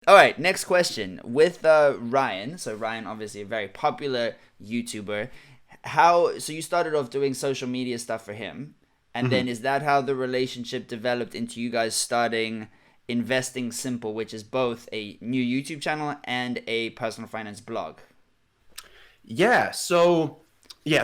All right, next question with Ryan. So Ryan, obviously a very popular YouTuber. How so you started off doing social media stuff for him, and then Mhm. is that how the relationship developed into you guys starting Investing Simple, which is both a new YouTube channel and a personal finance blog? Yeah, so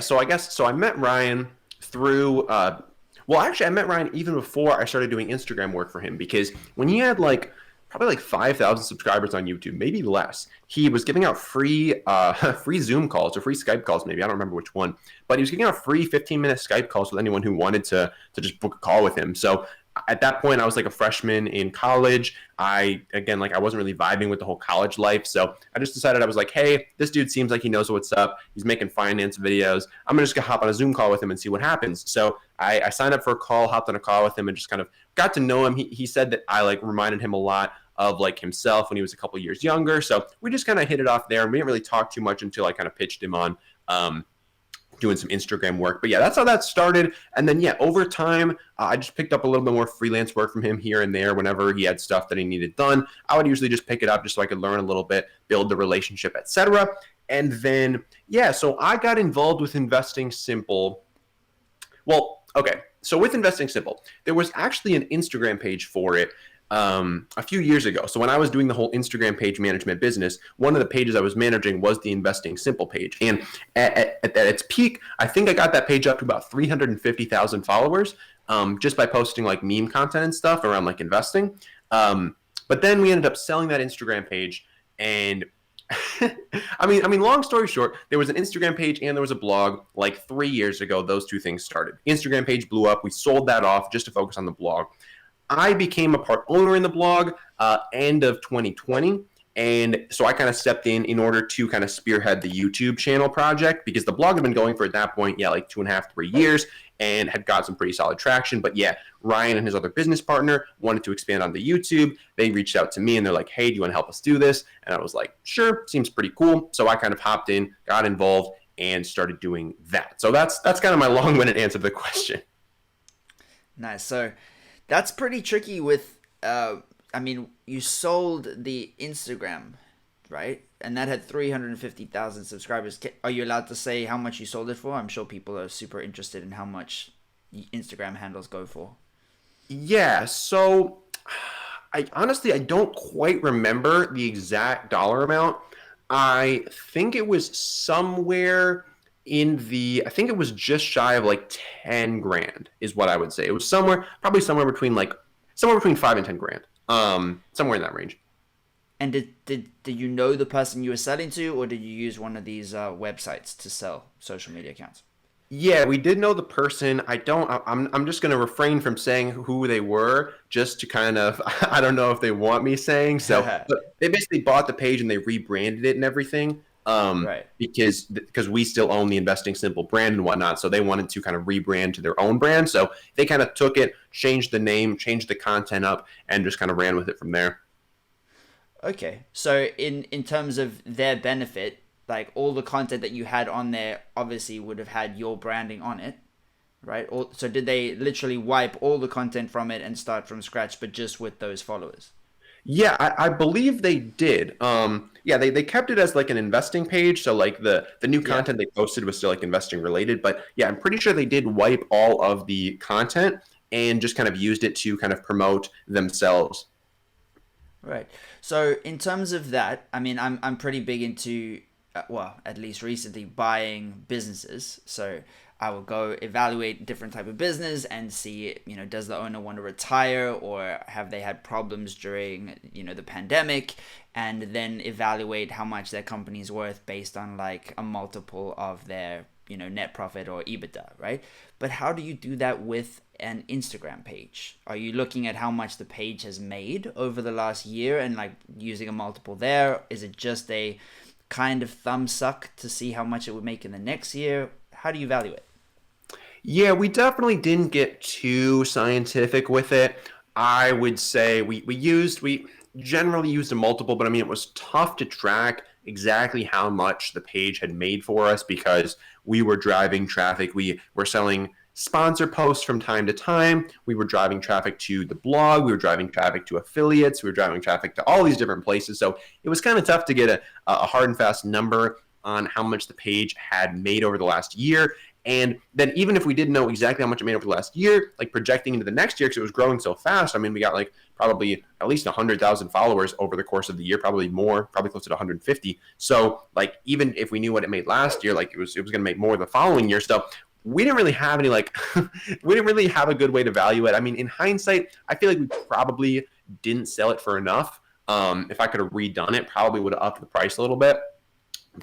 so I guess I met Ryan through well actually I met Ryan even before I started doing Instagram work for him because when he had like probably like 5,000 subscribers on YouTube, maybe less, he was giving out free free Zoom calls or free Skype calls maybe, I don't remember which one, but he was giving out free 15-minute Skype calls with anyone who wanted to just book a call with him. So at that point I was like a freshman in college. I wasn't really vibing with the whole college life, so I just decided I was like, hey, this dude seems like he knows what's up. He's making finance videos. I'm just gonna hop on a Zoom call with him and see what happens. So I signed up for a call, hopped on a call with him, and just kind of got to know him. He said that I like reminded him a lot of like himself when he was a couple years younger. So we just kind of hit it off there, and we didn't really talk too much until I kind of pitched him on doing some Instagram work. But yeah, that's how that started. And then yeah, over time, I just picked up a little bit more freelance work from him here and there whenever he had stuff that he needed done. I would usually just pick it up just so I could learn a little bit, build the relationship, etc. And then yeah, so I got involved with Investing Simple. Well, okay. So with Investing Simple, there was actually an Instagram page for it a few years ago. So when I was doing the whole Instagram page management business, one of the pages I was managing was the Investing Simple page. And at its peak, I think I got that page up to about 350,000 followers just by posting like meme content and stuff around like investing. But then we ended up selling that Instagram page, and long story short, there was an Instagram page and there was a blog like 3 years ago. Those two things started. Instagram page blew up. We sold that off just to focus on the blog. I became a part owner in the blog end of 2020. And so I kind of stepped in order to kind of spearhead the YouTube channel project because the blog had been going for at that point, yeah, like 2.5, 3 years and had got some pretty solid traction. But yeah, Ryan and his other business partner wanted to expand on the YouTube. They reached out to me and they're like, hey, do you want to help us do this? And I was like, sure, seems pretty cool. So I kind of hopped in, got involved, and started doing that. So that's kind of my long-winded answer to the question. Nice. So that's pretty tricky with I mean, you sold the Instagram, right? And that had 350,000 subscribers. Are you allowed to say how much you sold it for? I'm sure people are super interested in how much Instagram handles go for. Yeah, so I don't quite remember the exact dollar amount. I think it was somewhere I think it was just shy of like 10 grand is what I would say. It was probably somewhere between 5 and 10 grand. Somewhere in that range. And did you know the person you were selling to, or did you use one of these websites to sell social media accounts? Yeah, we did know the person. I'm just going to refrain from saying who they were just to kind of I don't know if they want me saying. So, but they basically bought the page and they rebranded it and everything. Right. Because we still own the Investing Simple brand and whatnot, so they wanted to kind of rebrand to their own brand. So they kind of took it, changed the name, changed the content up, and just kind of ran with it from there. Okay. So in terms of their benefit, like all the content that you had on there obviously would have had your branding on it, right? Or, so did they literally wipe all the content from it and start from scratch, but just with those followers? Yeah, I believe they did. Yeah, they kept it as like an investing page, so like the new Yeah. content they posted was still like investing related. But yeah, I'm pretty sure they did wipe all of the content and just kind of used it to kind of promote themselves. Right. So in terms of that, I mean, I'm pretty big into, well, at least recently, buying businesses. So I will go evaluate different type of business and see, does the owner want to retire or have they had problems during, the pandemic, and then evaluate how much their company is worth based on like a multiple of their, net profit or EBITDA, right? But how do you do that with an Instagram page? Are you looking at how much the page has made over the last year and like using a multiple there? Is it just a kind of thumb suck to see how much it would make in the next year? How do you value it? Yeah, we definitely didn't get too scientific with it. I would say we generally used a multiple, but I mean it was tough to track exactly how much the page had made for us because we were driving traffic. We were selling sponsor posts from time to time. We were driving traffic to the blog. We were driving traffic to affiliates. We were driving traffic to all these different places. So it was kind of tough to get a hard and fast number on how much the page had made over the last year. And then even if we didn't know exactly how much it made over the last year, like projecting into the next year, because it was growing so fast, I mean, we got like probably at least 100,000 followers over the course of the year, probably more, probably close to 150. So like, even if we knew what it made last year, like it was going to make more the following year. So we didn't really have any like, we didn't really have a good way to value it. I mean, in hindsight, I feel like we probably didn't sell it for enough. If I could have redone it, probably would have upped the price a little bit.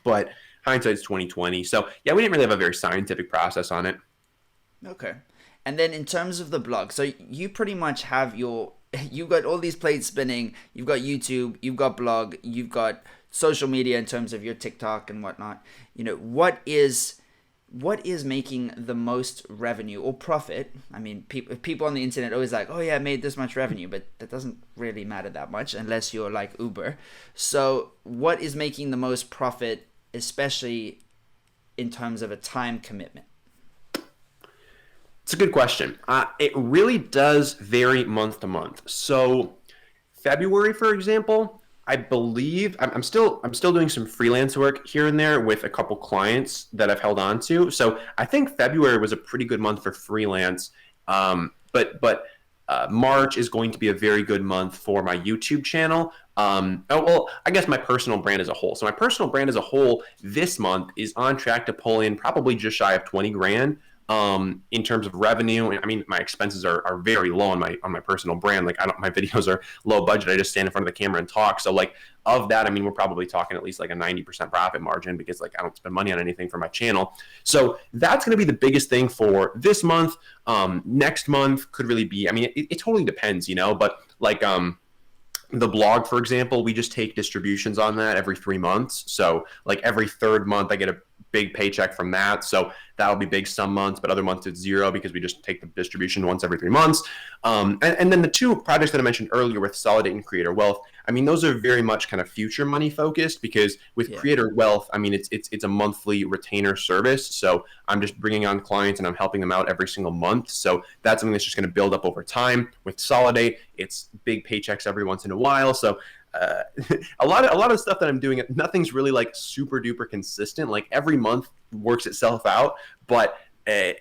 But hindsight's 2020. So yeah, we didn't really have a very scientific process on it. Okay. And then in terms of the blog, so you pretty much have you've got all these plates spinning. You've got YouTube, you've got blog, you've got social media in terms of your TikTok and whatnot. You know, what is making the most revenue or profit? I mean, people on the internet are always like, oh yeah, I made this much revenue, but that doesn't really matter that much unless you're like Uber. So what is making the most profit, especially in terms of a time commitment? It's a good question. It really does vary month to month. So February, for example, I believe I'm still doing some freelance work here and there with a couple clients that I've held on to. So I think February was a pretty good month for freelance. But March is going to be a very good month for my YouTube channel. I guess my personal brand as a whole. So my personal brand as a whole this month is on track to pull in probably just shy of 20 grand. In terms of revenue. I mean, my expenses are very low on my personal brand. Like my videos are low budget. I just stand in front of the camera and talk. So like of that, I mean, we're probably talking at least like a 90% profit margin because like I don't spend money on anything for my channel. So that's going to be the biggest thing for this month. Next month could really be, I mean, it totally depends, you know, but like, the blog, for example, we just take distributions on that every 3 months. So like every third month I get a big paycheck from that. So that'll be big some months, but other months it's zero because we just take the distribution once every 3 months. And then the two projects that I mentioned earlier with Solidate and Creator Wealth, I mean, those are very much kind of future money focused because with Creator Wealth, I mean, it's a monthly retainer service. So I'm just bringing on clients and I'm helping them out every single month. So that's something that's just going to build up over time. With Solidate, it's big paychecks every once in a while. So a lot of stuff that I'm doing, nothing's really like super duper consistent. Like every month works itself out, but at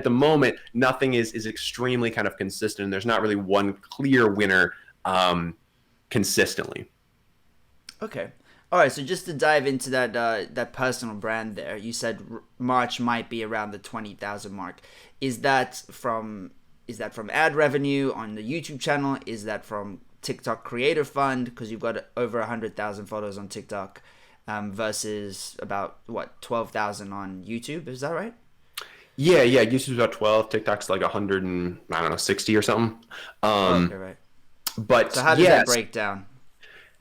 the moment, nothing is extremely kind of consistent. And there's not really one clear winner consistently. Okay. All right. So just to dive into that personal brand there, you said March might be around the 20,000 mark. Is that from ad revenue on the YouTube channel? Is that from TikTok Creator Fund, because you've got over 100,000 followers on TikTok versus about 12,000 on YouTube? Is that right? Yeah. YouTube's about 12. TikTok's like 100 and I don't know 60 or something. Okay, right. But so how does that break down?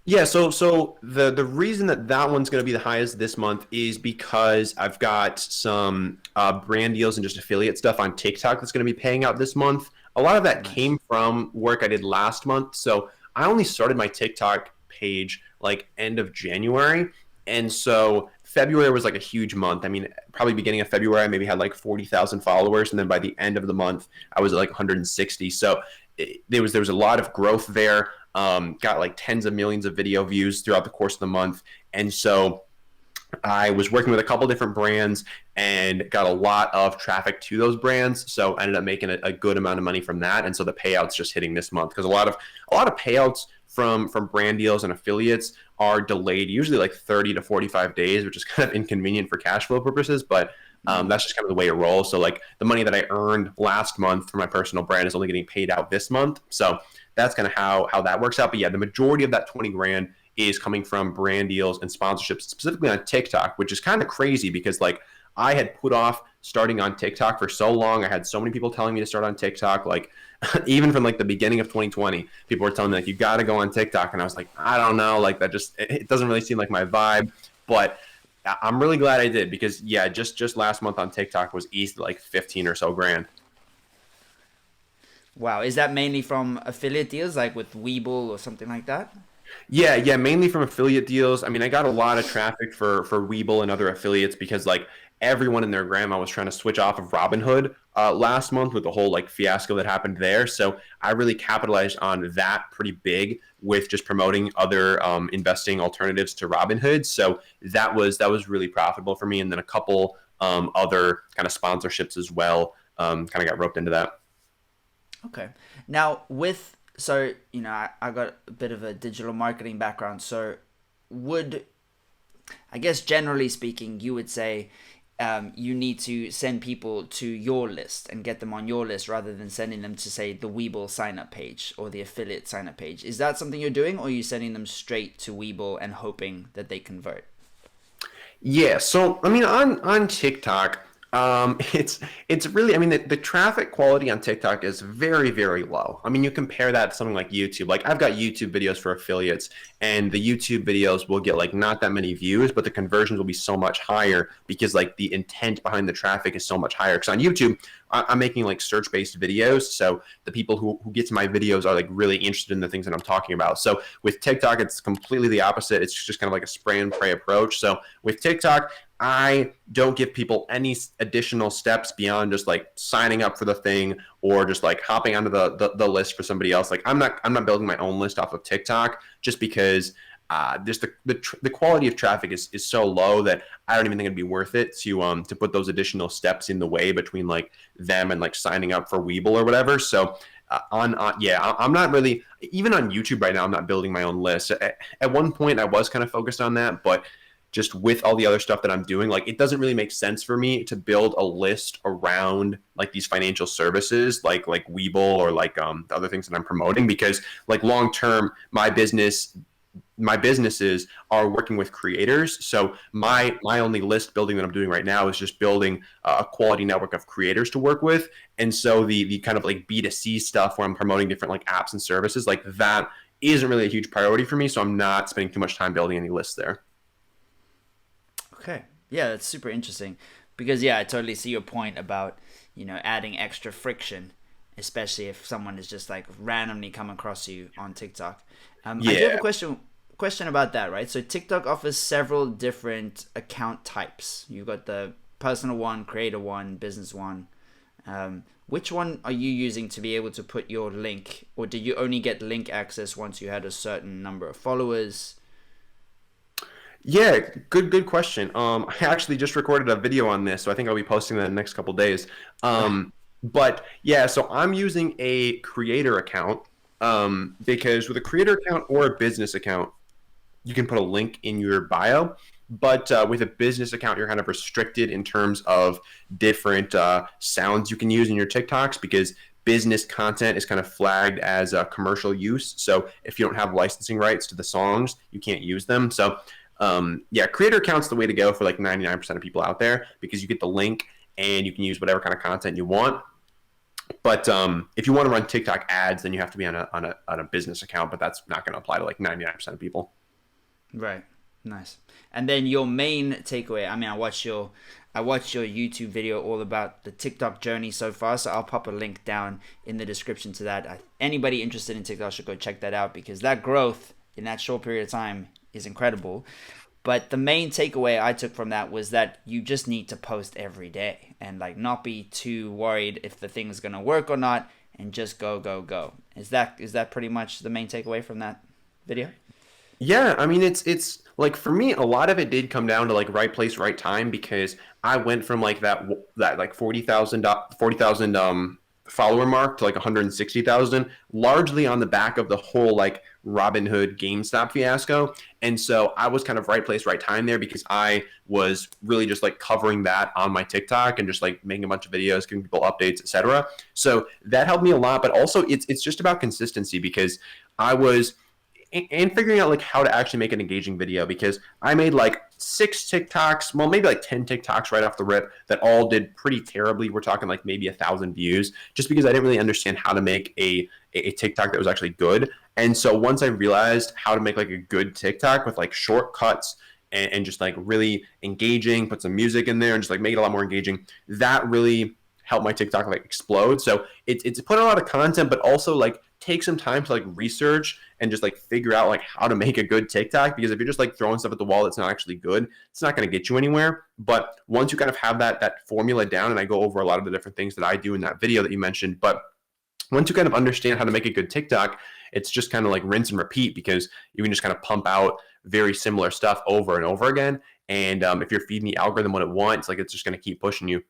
Yeah, so the reason that one's going to be the highest this month is because I've got some brand deals and just affiliate stuff on TikTok that's going to be paying out this month. A lot of that came from work I did last month. So I only started my TikTok page like end of January. And so February was like a huge month. I mean, probably beginning of February, I maybe had like 40,000 followers. And then by the end of the month, I was at like 160. So there was a lot of growth there. Got like tens of millions of video views throughout the course of the month. And so I was working with a couple different brands and got a lot of traffic to those brands. So I ended up making a good amount of money from that. And so the payouts just hitting this month because a lot of payouts from brand deals and affiliates are delayed, usually like 30 to 45 days, which is kind of inconvenient for cash flow purposes. But that's just kind of the way it rolls. So like the money that I earned last month for my personal brand is only getting paid out this month. So that's kind of how that works out. But yeah, the majority of that 20 grand is coming from brand deals and sponsorships, specifically on TikTok, which is kind of crazy because like I had put off starting on TikTok for so long. I had so many people telling me to start on TikTok, like even from like the beginning of 2020, people were telling me like, you got to go on TikTok. And I was like, I don't know, like that just, it doesn't really seem like my vibe, but I'm really glad I did because yeah, just last month on TikTok was easily like 15 or so grand. Wow. Is that mainly from affiliate deals like with Webull or something like that? Yeah, mainly from affiliate deals. I mean, I got a lot of traffic for Webull and other affiliates because like everyone and their grandma was trying to switch off of Robinhood last month with the whole like fiasco that happened there. So I really capitalized on that pretty big with just promoting other investing alternatives to Robinhood. So that was really profitable for me. And then a couple other kind of sponsorships as well kind of got roped into that. Okay. Now, so, I got a bit of a digital marketing background. So, would, I guess, generally speaking, you would say you need to send people to your list and get them on your list rather than sending them to, say, the Webull sign up page or the affiliate sign up page. Is that something you're doing, or are you sending them straight to Webull and hoping that they convert? Yeah, so I mean on TikTok, it's really I mean the traffic quality on TikTok is very, very low. I mean you compare that to something like YouTube. Like I've got YouTube videos for affiliates and the YouTube videos will get like not that many views, but the conversions will be so much higher because like the intent behind the traffic is so much higher. Because on YouTube, I'm making like search-based videos, so the people who get to my videos are like really interested in the things that I'm talking about. So with TikTok, it's completely the opposite. It's just kind of like a spray and pray approach. So with TikTok, I don't give people any additional steps beyond just like signing up for the thing or just like hopping onto the list for somebody else. Like I'm not building my own list off of TikTok just because just the quality of traffic is so low that I don't even think it'd be worth it to put those additional steps in the way between like them and like signing up for Webull or whatever. So I'm not really even on YouTube right now. I'm not building my own list. At one point, I was kind of focused on that, but just with all the other stuff that I'm doing, like it doesn't really make sense for me to build a list around like these financial services, like Webull or like the other things that I'm promoting, because like long term, my businesses are working with creators. So my only list building that I'm doing right now is just building a quality network of creators to work with. And so the kind of like B2C stuff where I'm promoting different like apps and services like that isn't really a huge priority for me. So I'm not spending too much time building any lists there. Okay. Yeah, that's super interesting because yeah, I totally see your point about, adding extra friction, especially if someone is just like randomly come across you on TikTok. I do have a Yeah. question about that, right? So TikTok offers several different account types. You've got the personal one, creator one, business one. Which one are you using to be able to put your link, or did you only get link access once you had a certain number of followers? Yeah, good question. I actually just recorded a video on this, so I think I'll be posting that in the next couple days. But yeah, so I'm using a creator account because with a creator account or a business account, you can put a link in your bio. But with a business account, you're kind of restricted in terms of different sounds you can use in your TikToks because business content is kind of flagged as a commercial use. So if you don't have licensing rights to the songs, you can't use them. So yeah, creator account's the way to go for like 99% of people out there because you get the link and you can use whatever kind of content you want. But if you want to run TikTok ads, then you have to be on a business account, but that's not going to apply to like 99% of people. Right. Nice. And then your main takeaway. I mean, I watched your YouTube video all about the TikTok journey so far, so I'll pop a link down in the description to that. Anybody interested in TikTok should go check that out because that growth in that short period of time is incredible. But the main takeaway I took from that was that you just need to post every day and like not be too worried if the thing is gonna work or not, and just go go go. Is that pretty much the main takeaway from that video? Yeah, I mean it's like for me a lot of it did come down to like right place, right time because I went from like that like 40,000 follower mark to like 160,000 largely on the back of the whole like Robinhood GameStop fiasco. And so I was kind of right place, right time there because I was really just like covering that on my TikTok and just like making a bunch of videos, giving people updates, etc. So that helped me a lot, but also it's just about consistency because I was and figuring out like how to actually make an engaging video because I made like 6 TikToks, well maybe like 10 TikToks right off the rip that all did pretty terribly. We're talking like maybe 1,000 views just because I didn't really understand how to make a TikTok that was actually good. And so once I realized how to make like a good TikTok with like shortcuts and just like really engaging, put some music in there and just like make it a lot more engaging, that really helped my TikTok like explode. So it's put a lot of content, but also like take some time to like research and just like figure out like how to make a good TikTok, because if you're just like throwing stuff at the wall that's not actually good, it's not going to get you anywhere. But once you kind of have that formula down, and I go over a lot of the different things that I do in that video that you mentioned, but once you kind of understand how to make a good TikTok, it's just kind of like rinse and repeat, because you can just kind of pump out very similar stuff over and over again. And if you're feeding the algorithm what it wants, like it's just going to keep pushing you.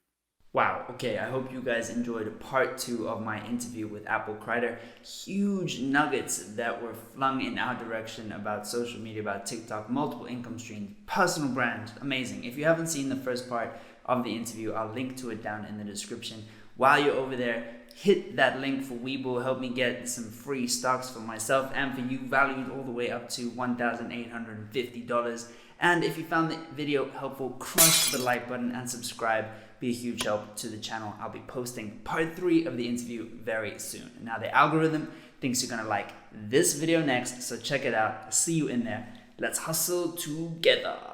Wow, okay, I hope you guys enjoyed part 2 of my interview with Apple Crider. Huge nuggets that were flung in our direction about social media, about TikTok, multiple income streams, personal brand, amazing. If you haven't seen the first part of the interview, I'll link to it down in the description. While you're over there, hit that link for Webull, help me get some free stocks for myself and for you, valued all the way up to $1,850. And if you found the video helpful, crush the like button and subscribe. Be a huge help to the channel. I'll be posting part 3 of the interview very soon. Now the algorithm thinks you're gonna like this video next, so check it out. See you in there. Let's hustle together.